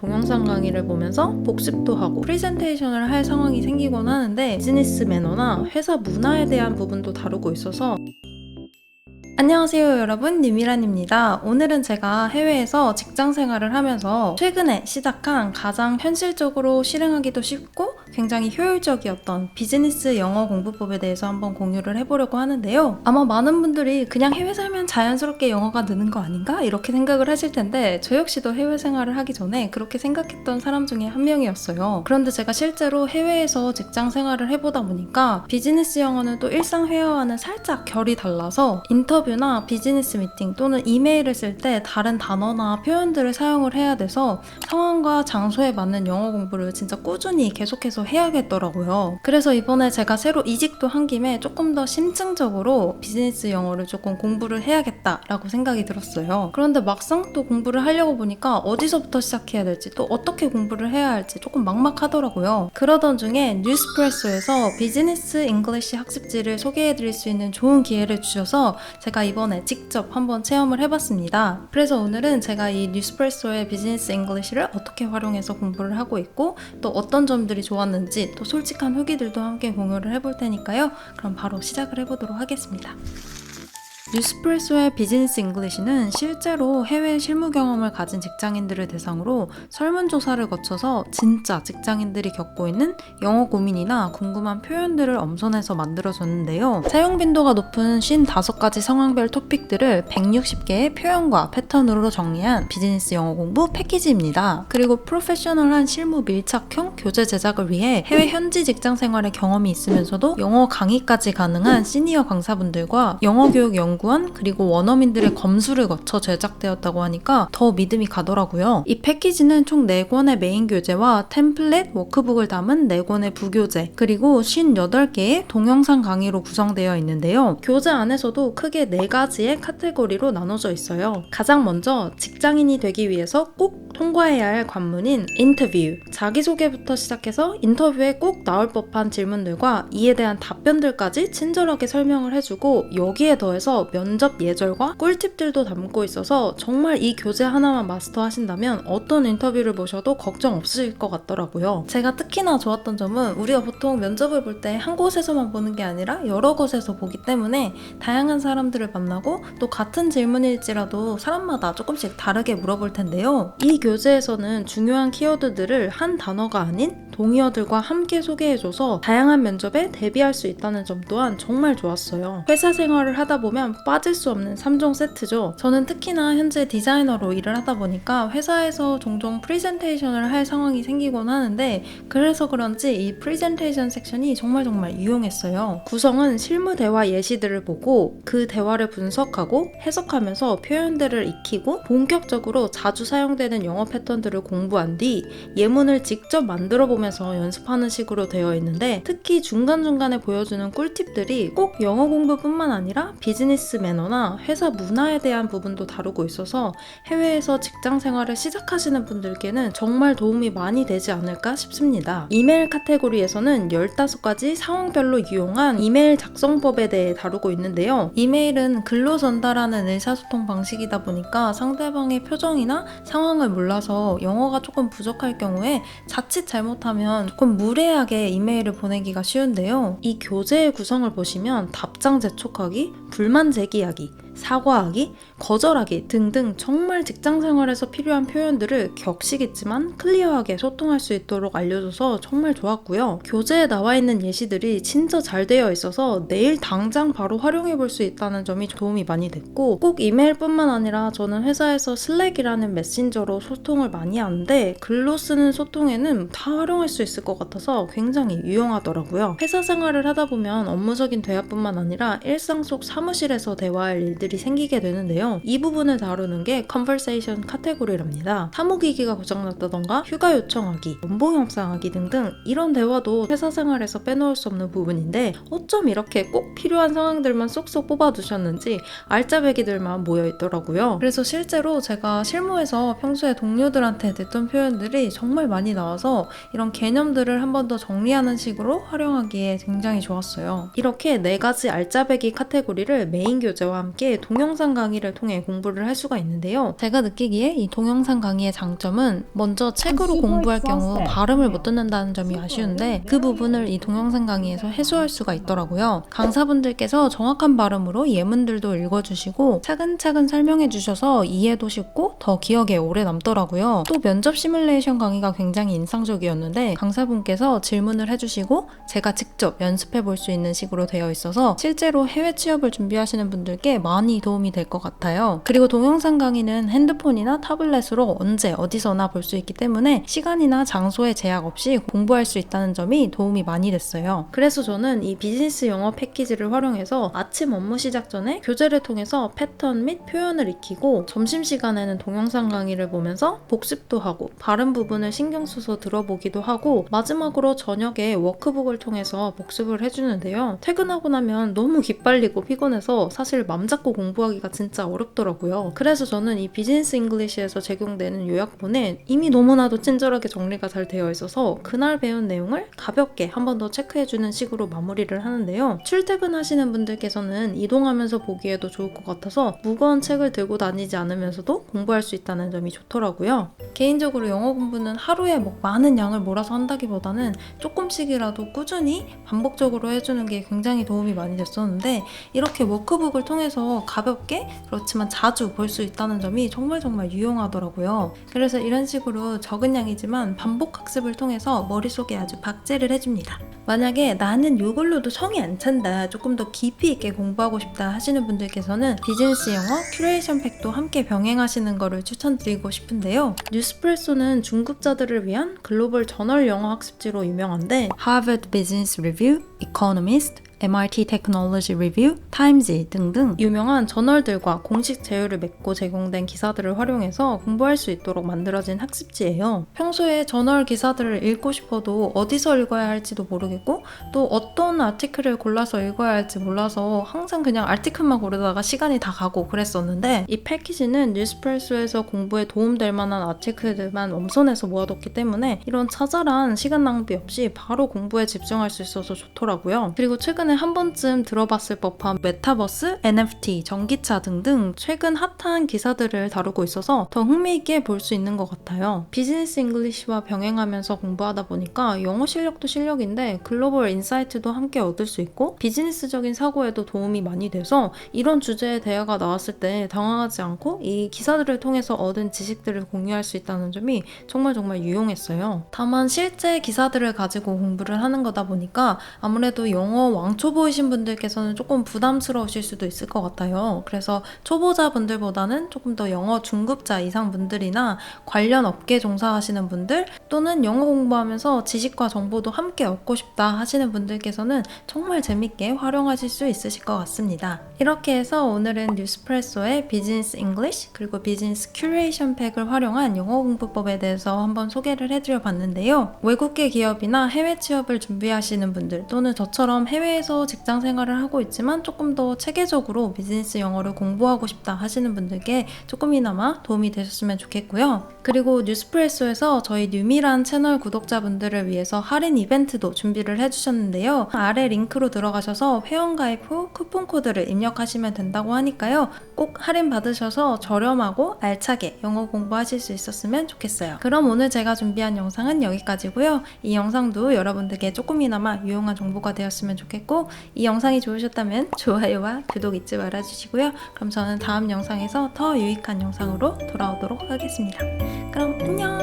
동영상 강의를 보면서 복습도 하고 프레젠테이션을 할 상황이 생기곤 하는데 비즈니스 매너나 회사 문화에 대한 부분도 다루고 있어서 안녕하세요 여러분, 유미란입니다. 오늘은 제가 해외에서 직장 생활을 하면서 최근에 시작한 가장 현실적으로 실행하기도 쉽고 굉장히 효율적이었던 비즈니스 영어 공부법에 대해서 한번 공유를 해보려고 하는데요. 아마 많은 분들이 그냥 해외 살면 자연스럽게 영어가 느는 거 아닌가? 이렇게 생각을 하실 텐데 저 역시도 해외 생활을 하기 전에 그렇게 생각했던 사람 중에 한 명이었어요. 그런데 제가 실제로 해외에서 직장 생활을 해보다 보니까 비즈니스 영어는 또 일상 회화와는 살짝 결이 달라서 인터뷰나 비즈니스 미팅 또는 이메일을 쓸 때 다른 단어나 표현들을 사용을 해야 돼서 상황과 장소에 맞는 영어 공부를 진짜 꾸준히 계속해서 해야겠더라고요. 그래서 이번에 제가 새로 이직도 한 김에 조금 더 심층적으로 비즈니스 영어를 조금 공부를 해야겠다라고 생각이 들었어요. 그런데 막상 또 공부를 하려고 보니까 어디서부터 시작해야 될지 또 어떻게 공부를 해야 할지 조금 막막하더라고요. 그러던 중에 뉴스프레소에서 비즈니스 잉글리시 학습지를 소개해드릴 수 있는 좋은 기회를 주셔서 제가 이번에 직접 한번 체험을 해봤습니다. 그래서 오늘은 제가 이 뉴스프레소의 비즈니스 잉글리시를 어떻게 활용해서 공부를 하고 있고 또 어떤 점들이 좋았는지 또 솔직한 후기들도 함께 공유를 해볼 테니까요. 그럼 바로 시작을 해보도록 하겠습니다. 뉴스프레소의 비즈니스 잉글리시는 실제로 해외 실무 경험을 가진 직장인들을 대상으로 설문조사를 거쳐서 진짜 직장인들이 겪고 있는 영어 고민이나 궁금한 표현들을 엄선해서 만들어졌는데요. 사용 빈도가 높은 55가지 상황별 토픽들을 160개의 표현과 패턴으로 정리한 비즈니스 영어 공부 패키지입니다. 그리고 프로페셔널한 실무 밀착형 교재 제작을 위해 해외 현지 직장 생활의 경험이 있으면서도 영어 강의까지 가능한 시니어 강사분들과 영어 교육 연구원 그리고 원어민들의 검수를 거쳐 제작되었다고 하니까 더 믿음이 가더라고요. 이 패키지는 총 4권의 메인 교재와 템플릿, 워크북을 담은 4권의 부교재 그리고 58개의 동영상 강의로 구성되어 있는데요. 교재 안에서도 크게 4가지의 카테고리로 나눠져 있어요. 가장 먼저 직장인이 되기 위해서 꼭 통과해야 할 관문인 인터뷰, 자기소개부터 시작해서 인터뷰에 꼭 나올 법한 질문들과 이에 대한 답변들까지 친절하게 설명을 해주고 여기에 더해서 면접 예절과 꿀팁들도 담고 있어서 정말 이 교재 하나만 마스터하신다면 어떤 인터뷰를 보셔도 걱정 없으실 것 같더라고요. 제가 특히나 좋았던 점은 우리가 보통 면접을 볼 때 한 곳에서만 보는 게 아니라 여러 곳에서 보기 때문에 다양한 사람들을 만나고 또 같은 질문일지라도 사람마다 조금씩 다르게 물어볼 텐데요. 이 교재에서는 중요한 키워드들을 한 단어가 아닌 동의어들과 함께 소개해줘서 다양한 면접에 대비할 수 있다는 점 또한 정말 좋았어요. 회사 생활을 하다 보면 빠질 수 없는 3종 세트죠. 저는 특히나 현재 디자이너로 일을 하다 보니까 회사에서 종종 프레젠테이션을 할 상황이 생기곤 하는데 그래서 그런지 이 프레젠테이션 섹션이 정말 유용했어요. 구성은 실무 대화 예시들을 보고 그 대화를 분석하고 해석하면서 표현들을 익히고 본격적으로 자주 사용되는 영어 패턴들을 공부한 뒤 예문을 직접 만들어 보면서 연습하는 식으로 되어 있는데 특히 중간중간에 보여주는 꿀팁들이 꼭 영어 공부뿐만 아니라 비즈니스 매너나 회사 문화에 대한 부분도 다루고 있어서 해외에서 직장 생활을 시작하시는 분들께는 정말 도움이 많이 되지 않을까 싶습니다. 이메일 카테고리에서는 15가지 상황별로 유용한 이메일 작성법에 대해 다루고 있는데요. 이메일은 글로 전달하는 의사소통 방식이다 보니까 상대방의 표정이나 상황을 몰라서 영어가 조금 부족할 경우에 자칫 잘못하면 조금 무례하게 이메일을 보내기가 쉬운데요. 이 교재의 구성을 보시면 답장 재촉하기, 불만 제기하기, 사과하기, 거절하기 등등 정말 직장 생활에서 필요한 표현들을 격식 있지만 클리어하게 소통할 수 있도록 알려줘서 정말 좋았고요. 교재에 나와 있는 예시들이 진짜 잘 되어 있어서 내일 당장 바로 활용해 볼 수 있다는 점이 도움이 많이 됐고 꼭 이메일뿐만 아니라 저는 회사에서 슬랙이라는 메신저로 소통을 많이 하는데 글로 쓰는 소통에는 다 활용할 수 있을 것 같아서 굉장히 유용하더라고요. 회사 생활을 하다 보면 업무적인 대화뿐만 아니라 일상 속 사무실에서 대화할 일들이 생기게 되는데요. 이 부분을 다루는 게 컨버세이션 카테고리랍니다. 사무기기가 고장났다던가 휴가 요청하기, 연봉 협상하기 등등 이런 대화도 회사 생활에서 빼놓을 수 없는 부분인데 어쩜 이렇게 꼭 필요한 상황들만 쏙쏙 뽑아두셨는지 알짜배기들만 모여있더라고요. 그래서 실제로 제가 실무에서 평소에 동료들한테 듣던 표현들이 정말 많이 나와서 이런 개념들을 한 번 더 정리하는 식으로 활용하기에 굉장히 좋았어요. 이렇게 4가지 알짜배기 카테고리를 메인 교재와 함께 쉽게 동영상 강의를 통해 공부를 할 수가 있는데요. 제가 느끼기에 이 동영상 강의의 장점은 먼저 책으로 공부할 경우 발음을 못 듣는다는 점이 아쉬운데 그 부분을 이 동영상 강의에서 해소할 수가 있더라고요. 강사분들께서 정확한 발음으로 예문들도 읽어주시고 차근차근 설명해 주셔서 이해도 쉽고 더 기억에 오래 남더라고요. 또 면접 시뮬레이션 강의가 굉장히 인상적이었는데 강사분께서 질문을 해주시고 제가 직접 연습해 볼 수 있는 식으로 되어 있어서 실제로 해외 취업을 준비하시는 분들께 많이 도움이 될 것 같아요. 그리고 동영상 강의는 핸드폰이나 타블렛으로 언제 어디서나 볼 수 있기 때문에 시간이나 장소에 제약 없이 공부할 수 있다는 점이 도움이 많이 됐어요. 그래서 저는 이 비즈니스 영어 패키지를 활용해서 아침 업무 시작 전에 교재를 통해서 패턴 및 표현을 익히고 점심시간에는 동영상 강의를 보면서 복습도 하고 발음 부분을 신경 써서 들어보기도 하고 마지막으로 저녁에 워크북을 통해서 복습을 해주는데요. 퇴근하고 나면 너무 기빨리고 피곤해서 사실 맘 잡고 공부하기가 진짜 어렵더라고요. 그래서 저는 이 비즈니스 잉글리시에서 제공되는 요약본에 이미 너무나도 친절하게 정리가 잘 되어 있어서 그날 배운 내용을 가볍게 한 번 더 체크해주는 식으로 마무리를 하는데요. 출퇴근하시는 분들께서는 이동하면서 보기에도 좋을 것 같아서 무거운 책을 들고 다니지 않으면서도 공부할 수 있다는 점이 좋더라고요. 개인적으로 영어 공부는 하루에 많은 양을 몰아서 한다기보다는 조금씩이라도 꾸준히 반복적으로 해주는 게 굉장히 도움이 많이 됐었는데 이렇게 워크북을 통해서 가볍게 그렇지만 자주 볼 수 있다는 점이 정말 유용하더라고요. 그래서 이런 식으로 적은 양이지만 반복 학습을 통해서 머릿속에 아주 박제를 해줍니다. 만약에 나는 이걸로도 성이 안 찬다, 조금 더 깊이 있게 공부하고 싶다 하시는 분들께서는 비즈니스 영어 큐레이션 팩도 함께 병행하시는 거를 추천드리고 싶은데요. 뉴스프레소는 중급자들을 위한 글로벌 저널 영어 학습지로 유명한데 Harvard Business Review, Economist, MIT Technology Review, 타임지 등등 유명한 저널들과 공식 제휴를 맺고 제공된 기사들을 활용해서 공부할 수 있도록 만들어진 학습지예요. 평소에 저널 기사들을 읽고 싶어도 어디서 읽어야 할지도 모르겠고 또 어떤 아티클을 골라서 읽어야 할지 몰라서 항상 그냥 아티클만 고르다가 시간이 다 가고 그랬었는데 이 패키지는 뉴스프레소에서 공부에 도움될 만한 아티클들만 엄선해서 모아뒀기 때문에 이런 자잘한 시간 낭비 없이 바로 공부에 집중할 수 있어서 좋더라고요. 그리고 최근에 한 번쯤 들어봤을 법한 메타버스, NFT, 전기차 등등 최근 핫한 기사들을 다루고 있어서 더 흥미있게 볼 수 있는 것 같아요. 비즈니스 잉글리시와 병행하면서 공부하다 보니까 영어 실력도 실력인데 글로벌 인사이트도 함께 얻을 수 있고 비즈니스적인 사고에도 도움이 많이 돼서 이런 주제의 대화가 나왔을 때 당황하지 않고 이 기사들을 통해서 얻은 지식들을 공유할 수 있다는 점이 정말 유용했어요. 다만 실제 기사들을 가지고 공부를 하는 거다 보니까 아무래도 영어 초보이신 분들께서는 조금 부담스러우실 수도 있을 것 같아요. 그래서 초보자분들보다는 조금 더 영어 중급자 이상 분들이나 관련 업계 종사하시는 분들 또는 영어 공부하면서 지식과 정보도 함께 얻고 싶다 하시는 분들께서는 정말 재밌게 활용하실 수 있으실 것 같습니다. 이렇게 해서 오늘은 뉴스프레소의 비즈니스 잉글리시 그리고 비즈니스 큐레이션 팩을 활용한 영어 공부법에 대해서 한번 소개를 해드려 봤는데요. 외국계 기업이나 해외 취업을 준비하시는 분들 또는 저처럼 해외에서 직장 생활을 하고 있지만 조금 더 체계적으로 비즈니스 영어를 공부하고 싶다 하시는 분들께 조금이나마 도움이 되셨으면 좋겠고요. 그리고 뉴스프레소에서 저희 뉴미란 채널 구독자분들을 위해서 할인 이벤트도 준비를 해주셨는데요. 아래 링크로 들어가셔서 회원가입 후 쿠폰 코드를 입력하시면 된다고 하니까요. 꼭 할인 받으셔서 저렴하고 알차게 영어 공부하실 수 있었으면 좋겠어요. 그럼 오늘 제가 준비한 영상은 여기까지고요. 이 영상도 여러분들께 조금이나마 유용한 정보가 되었으면 좋겠고 이 영상이 좋으셨다면 좋아요와 구독 잊지 말아주시고요. 그럼 저는 다음 영상에서 더 유익한 영상으로 돌아오도록 하겠습니다. 그럼 안녕!